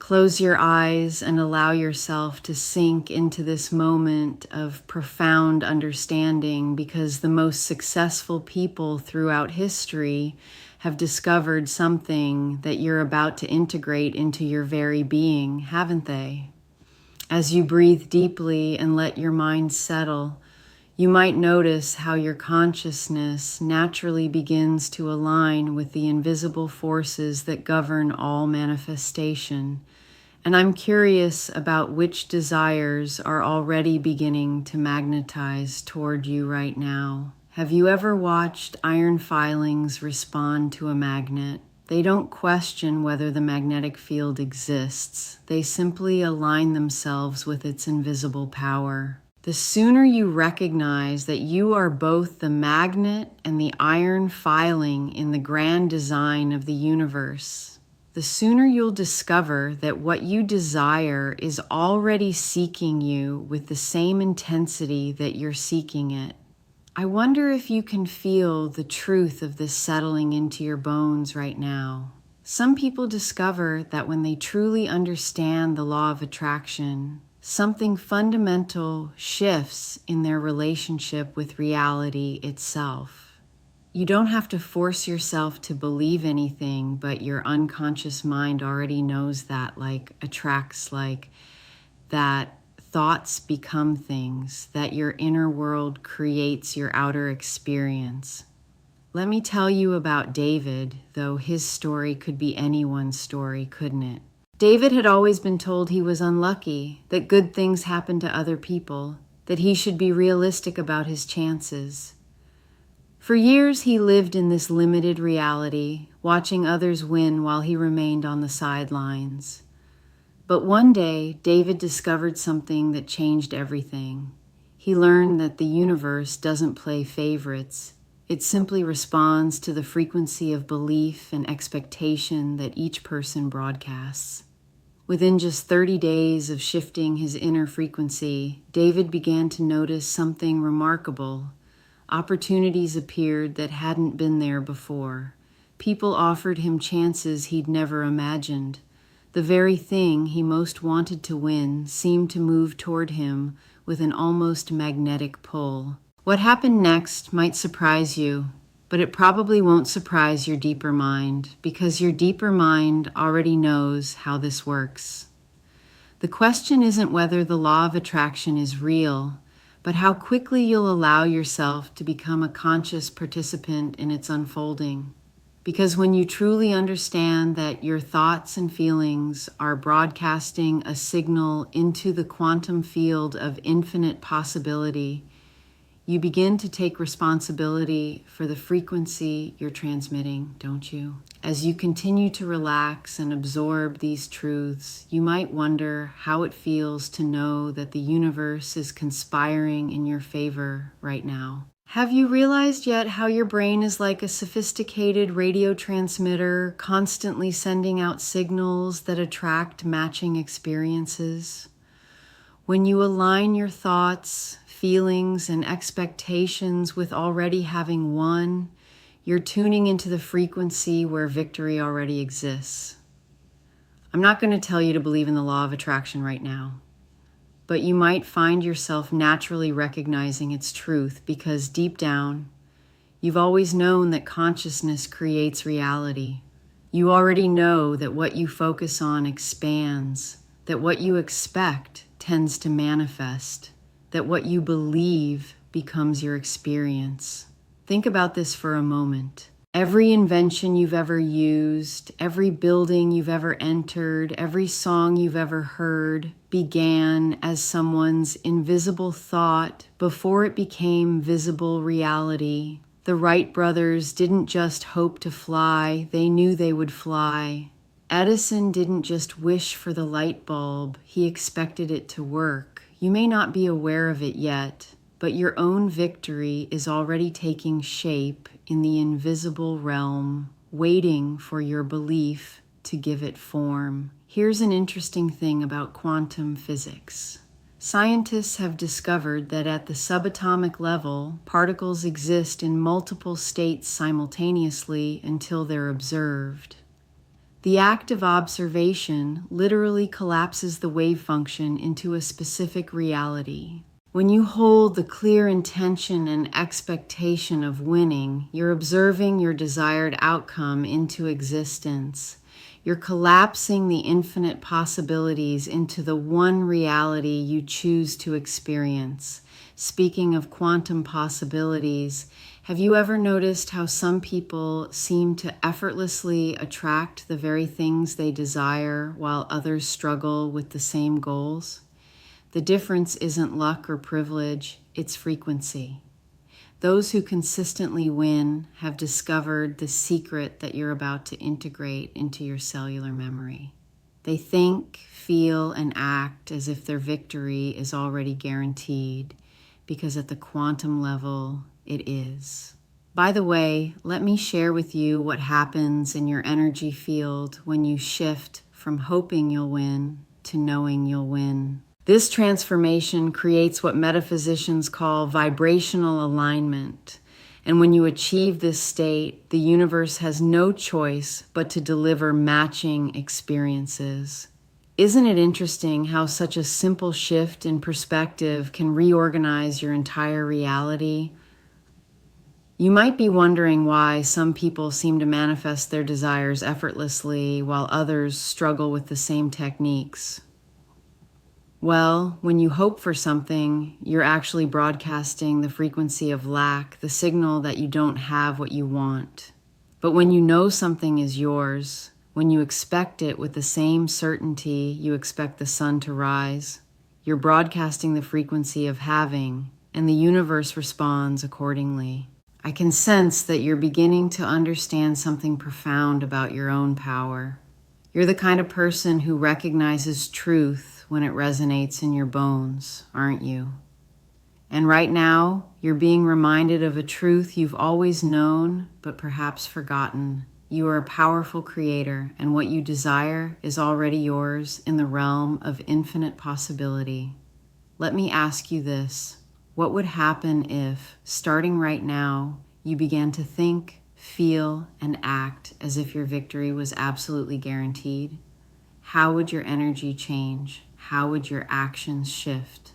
Close your eyes and allow yourself to sink into this moment of profound understanding, because the most successful people throughout history have discovered something that you're about to integrate into your very being, haven't they? As you breathe deeply and let your mind settle, you might notice how your consciousness naturally begins to align with the invisible forces that govern all manifestation. And I'm curious about which desires are already beginning to magnetize toward you right now. Have you ever watched iron filings respond to a magnet? They don't question whether the magnetic field exists. They simply align themselves with its invisible power. The sooner you recognize that you are both the magnet and the iron filing in the grand design of the universe, the sooner you'll discover that what you desire is already seeking you with the same intensity that you're seeking it. I wonder if you can feel the truth of this settling into your bones right now. Some people discover that when they truly understand the law of attraction, something fundamental shifts in their relationship with reality itself. You don't have to force yourself to believe anything, but your unconscious mind already knows that, attracts that. Thoughts become things, that your inner world creates your outer experience. Let me tell you about David, though his story could be anyone's story, couldn't it? David had always been told he was unlucky, that good things happen to other people, that he should be realistic about his chances. For years he lived in this limited reality, watching others win while he remained on the sidelines. But one day, David discovered something that changed everything. He learned that the universe doesn't play favorites. It simply responds to the frequency of belief and expectation that each person broadcasts. Within just 30 days of shifting his inner frequency, David began to notice something remarkable. Opportunities appeared that hadn't been there before. People offered him chances he'd never imagined. The very thing he most wanted to win seemed to move toward him with an almost magnetic pull. What happened next might surprise you, but it probably won't surprise your deeper mind, because your deeper mind already knows how this works. The question isn't whether the law of attraction is real, but how quickly you'll allow yourself to become a conscious participant in its unfolding. Because when you truly understand that your thoughts and feelings are broadcasting a signal into the quantum field of infinite possibility, you begin to take responsibility for the frequency you're transmitting, don't you? As you continue to relax and absorb these truths, you might wonder how it feels to know that the universe is conspiring in your favor right now. Have you realized yet how your brain is like a sophisticated radio transmitter, constantly sending out signals that attract matching experiences? When you align your thoughts, feelings, and expectations with already having won, you're tuning into the frequency where victory already exists. I'm not going to tell you to believe in the law of attraction right now, but you might find yourself naturally recognizing its truth, because deep down, you've always known that consciousness creates reality. You already know that what you focus on expands, that what you expect tends to manifest, that what you believe becomes your experience. Think about this for a moment. Every invention you've ever used, every building you've ever entered, every song you've ever heard began as someone's invisible thought before it became visible reality. The Wright brothers didn't just hope to fly, they knew they would fly. Edison didn't just wish for the light bulb, he expected it to work. You may not be aware of it yet, but your own victory is already taking shape in the invisible realm, waiting for your belief to give it form. Here's an interesting thing about quantum physics. Scientists have discovered that at the subatomic level, particles exist in multiple states simultaneously until they're observed. The act of observation literally collapses the wave function into a specific reality. When you hold the clear intention and expectation of winning, you're observing your desired outcome into existence. You're collapsing the infinite possibilities into the one reality you choose to experience. Speaking of quantum possibilities, have you ever noticed how some people seem to effortlessly attract the very things they desire while others struggle with the same goals? The difference isn't luck or privilege, it's frequency. Those who consistently win have discovered the secret that you're about to integrate into your cellular memory. They think, feel, and act as if their victory is already guaranteed, because at the quantum level, it is. By the way, let me share with you what happens in your energy field when you shift from hoping you'll win to knowing you'll win. This transformation creates what metaphysicians call vibrational alignment. And when you achieve this state, the universe has no choice but to deliver matching experiences. Isn't it interesting how such a simple shift in perspective can reorganize your entire reality? You might be wondering why some people seem to manifest their desires effortlessly while others struggle with the same techniques. Well, when you hope for something, you're actually broadcasting the frequency of lack, the signal that you don't have what you want. But when you know something is yours, when you expect it with the same certainty you expect the sun to rise, you're broadcasting the frequency of having, and the universe responds accordingly. I can sense that you're beginning to understand something profound about your own power. You're the kind of person who recognizes truth when it resonates in your bones, aren't you? And right now, you're being reminded of a truth you've always known, but perhaps forgotten. You are a powerful creator, and what you desire is already yours in the realm of infinite possibility. Let me ask you this. What would happen if, starting right now, you began to think, feel, and act as if your victory was absolutely guaranteed? How would your energy change? How would your actions shift?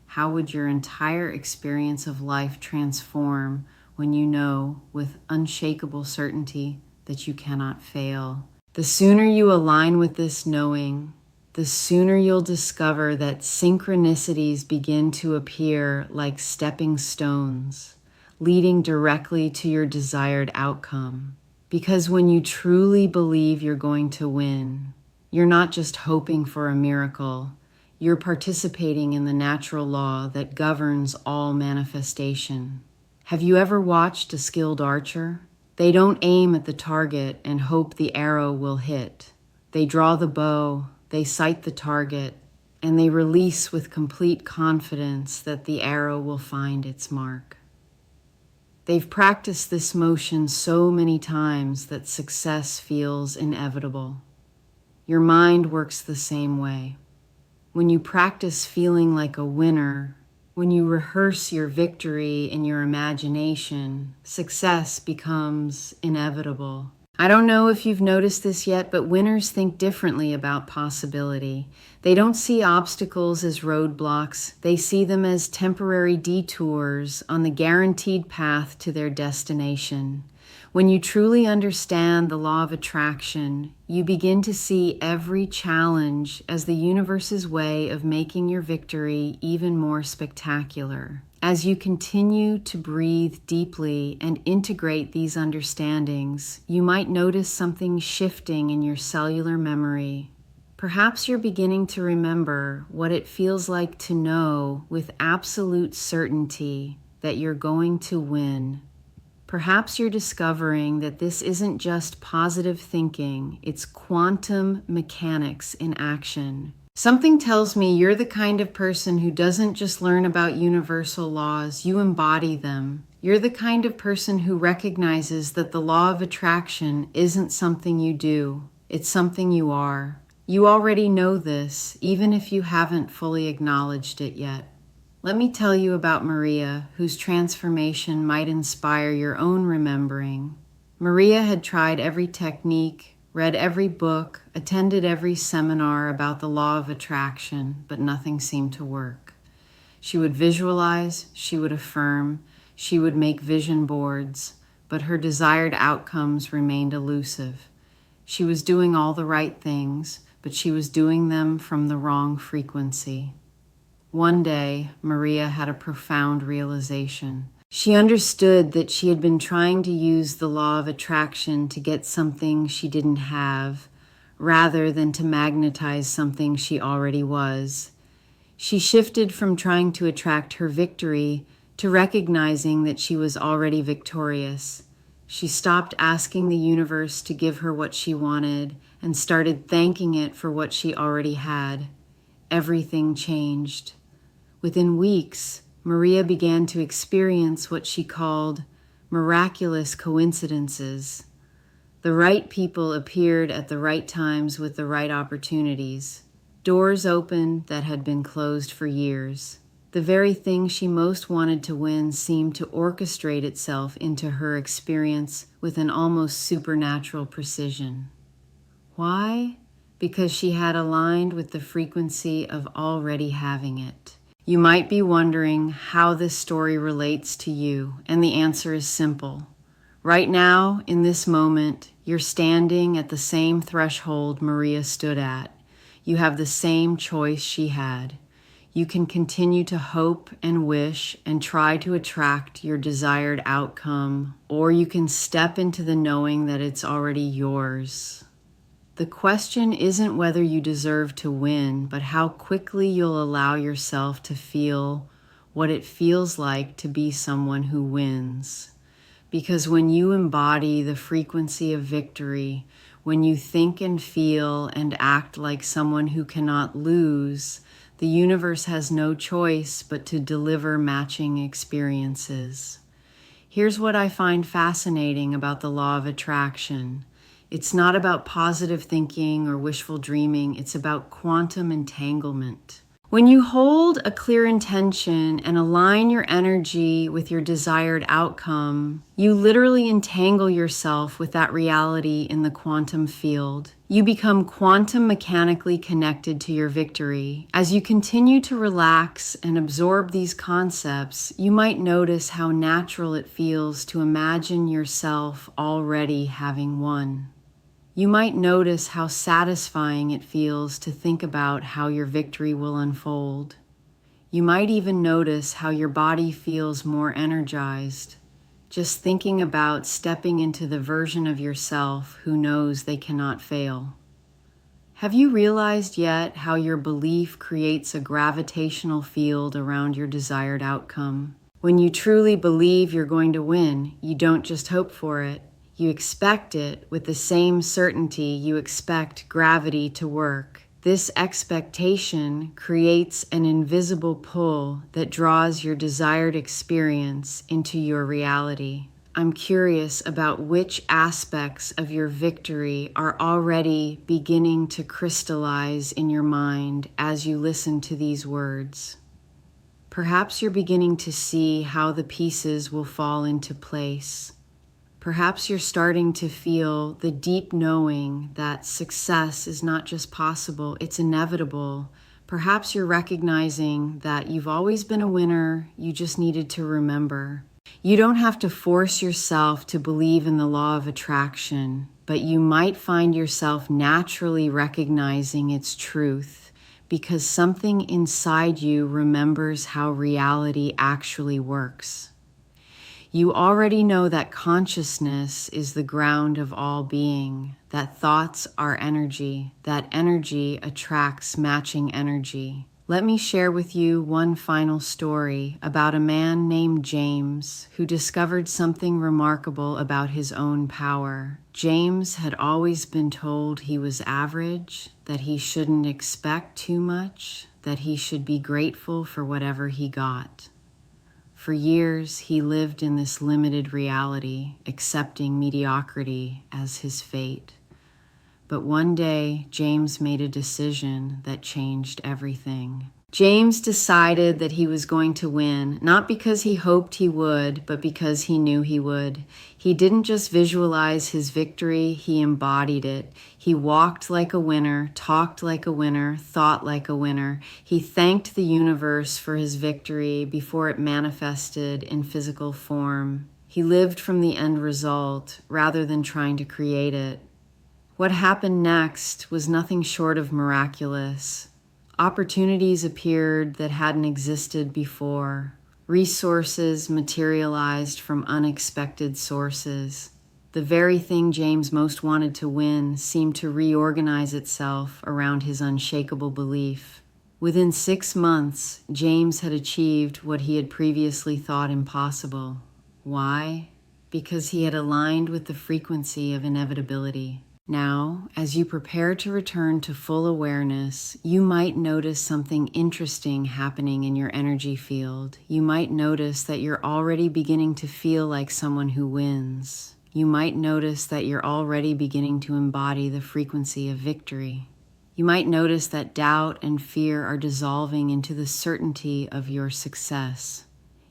How would your entire experience of life transform when you know with unshakable certainty that you cannot fail? The sooner you align with this knowing, the sooner you'll discover that synchronicities begin to appear like stepping stones, leading directly to your desired outcome. Because when you truly believe you're going to win, you're not just hoping for a miracle, you're participating in the natural law that governs all manifestation. Have you ever watched a skilled archer? They don't aim at the target and hope the arrow will hit. They draw the bow, they sight the target, and they release with complete confidence that the arrow will find its mark. They've practiced this motion so many times that success feels inevitable. Your mind works the same way. When you practice feeling like a winner, when you rehearse your victory in your imagination, success becomes inevitable. I don't know if you've noticed this yet, but winners think differently about possibility. They don't see obstacles as roadblocks. They see them as temporary detours on the guaranteed path to their destination. When you truly understand the law of attraction, you begin to see every challenge as the universe's way of making your victory even more spectacular. As you continue to breathe deeply and integrate these understandings, you might notice something shifting in your cellular memory. Perhaps you're beginning to remember what it feels like to know with absolute certainty that you're going to win. Perhaps you're discovering that this isn't just positive thinking, it's quantum mechanics in action. Something tells me you're the kind of person who doesn't just learn about universal laws, you embody them. You're the kind of person who recognizes that the law of attraction isn't something you do, it's something you are. You already know this, even if you haven't fully acknowledged it yet. Let me tell you about Maria, whose transformation might inspire your own remembering. Maria had tried every technique, read every book, attended every seminar about the law of attraction, but nothing seemed to work. She would visualize, she would affirm, she would make vision boards, but her desired outcomes remained elusive. She was doing all the right things, but she was doing them from the wrong frequency. One day, Maria had a profound realization. She understood that she had been trying to use the law of attraction to get something she didn't have, rather than to magnetize something she already was. She shifted from trying to attract her victory to recognizing that she was already victorious. She stopped asking the universe to give her what she wanted and started thanking it for what she already had. Everything changed. Within weeks, Maria began to experience what she called miraculous coincidences. The right people appeared at the right times with the right opportunities. Doors opened that had been closed for years. The very thing she most wanted to win seemed to orchestrate itself into her experience with an almost supernatural precision. Why? Because she had aligned with the frequency of already having it. You might be wondering how this story relates to you, and the answer is simple. Right now, in this moment, you're standing at the same threshold Maria stood at. You have the same choice she had. You can continue to hope and wish and try to attract your desired outcome, or you can step into the knowing that it's already yours. The question isn't whether you deserve to win, but how quickly you'll allow yourself to feel what it feels like to be someone who wins. Because when you embody the frequency of victory, when you think and feel and act like someone who cannot lose, the universe has no choice but to deliver matching experiences. Here's what I find fascinating about the law of attraction. It's not about positive thinking or wishful dreaming. It's about quantum entanglement. When you hold a clear intention and align your energy with your desired outcome, you literally entangle yourself with that reality in the quantum field. You become quantum mechanically connected to your victory. As you continue to relax and absorb these concepts, you might notice how natural it feels to imagine yourself already having won. You might notice how satisfying it feels to think about how your victory will unfold. You might even notice how your body feels more energized, just thinking about stepping into the version of yourself who knows they cannot fail. Have you realized yet how your belief creates a gravitational field around your desired outcome? When you truly believe you're going to win, you don't just hope for it. You expect it with the same certainty you expect gravity to work. This expectation creates an invisible pull that draws your desired experience into your reality. I'm curious about which aspects of your victory are already beginning to crystallize in your mind as you listen to these words. Perhaps you're beginning to see how the pieces will fall into place. Perhaps you're starting to feel the deep knowing that success is not just possible, it's inevitable. Perhaps you're recognizing that you've always been a winner, you just needed to remember. You don't have to force yourself to believe in the law of attraction, but you might find yourself naturally recognizing its truth because something inside you remembers how reality actually works. You already know that consciousness is the ground of all being, that thoughts are energy, that energy attracts matching energy. Let me share with you one final story about a man named James who discovered something remarkable about his own power. James had always been told he was average, that he shouldn't expect too much, that he should be grateful for whatever he got. For years, he lived in this limited reality, accepting mediocrity as his fate. But one day, James made a decision that changed everything. James decided that he was going to win, not because he hoped he would, but because he knew he would. He didn't just visualize his victory, he embodied it. He walked like a winner, talked like a winner, thought like a winner. He thanked the universe for his victory before it manifested in physical form. He lived from the end result rather than trying to create it. What happened next was nothing short of miraculous. Opportunities appeared that hadn't existed before. Resources materialized from unexpected sources. The very thing James most wanted to win seemed to reorganize itself around his unshakable belief. Within 6 months, James had achieved what he had previously thought impossible. Why? Because he had aligned with the frequency of inevitability. Now, as you prepare to return to full awareness, you might notice something interesting happening in your energy field. You might notice that you're already beginning to feel like someone who wins. You might notice that you're already beginning to embody the frequency of victory. You might notice that doubt and fear are dissolving into the certainty of your success.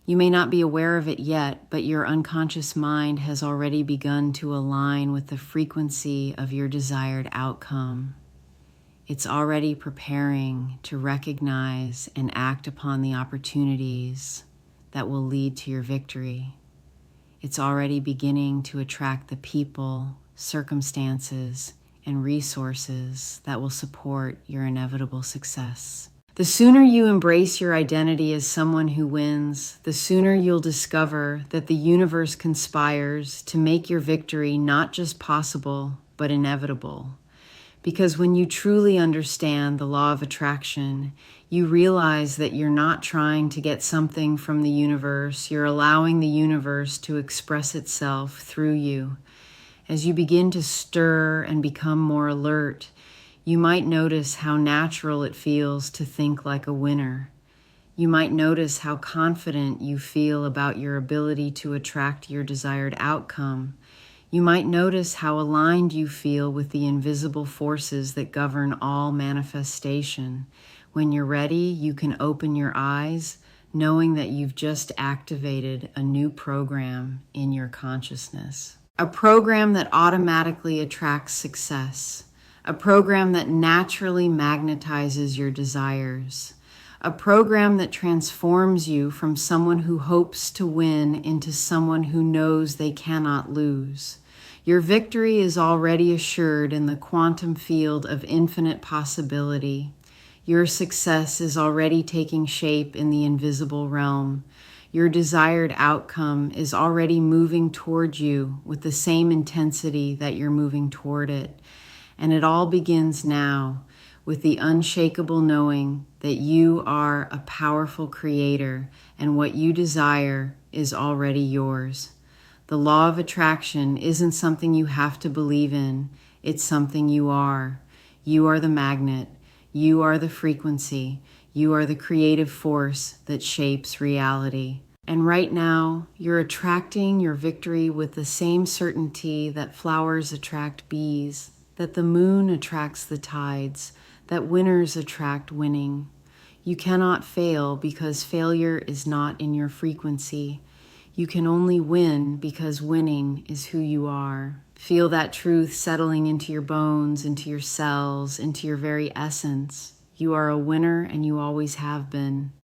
You may not be aware of it yet, but your unconscious mind has already begun to align with the frequency of your desired outcome. It's already preparing to recognize and act upon the opportunities that will lead to your victory. It's already beginning to attract the people, circumstances, and resources that will support your inevitable success. The sooner you embrace your identity as someone who wins, the sooner you'll discover that the universe conspires to make your victory not just possible, but inevitable. Because when you truly understand the law of attraction, you realize that you're not trying to get something from the universe, you're allowing the universe to express itself through you. As you begin to stir and become more alert, you might notice how natural it feels to think like a winner. You might notice how confident you feel about your ability to attract your desired outcome. You might notice how aligned you feel with the invisible forces that govern all manifestation. When you're ready, you can open your eyes, knowing that you've just activated a new program in your consciousness. A program that automatically attracts success. A program that naturally magnetizes your desires. A program that transforms you from someone who hopes to win into someone who knows they cannot lose. Your victory is already assured in the quantum field of infinite possibility. Your success is already taking shape in the invisible realm. Your desired outcome is already moving toward you with the same intensity that you're moving toward it. And it all begins now with the unshakable knowing that you are a powerful creator and what you desire is already yours. The law of attraction isn't something you have to believe in. It's something you are. You are the magnet. You are the frequency. You are the creative force that shapes reality. And right now, you're attracting your victory with the same certainty that flowers attract bees, that the moon attracts the tides, that winners attract winning. You cannot fail because failure is not in your frequency. You can only win because winning is who you are. Feel that truth settling into your bones, into your cells, into your very essence. You are a winner and you always have been.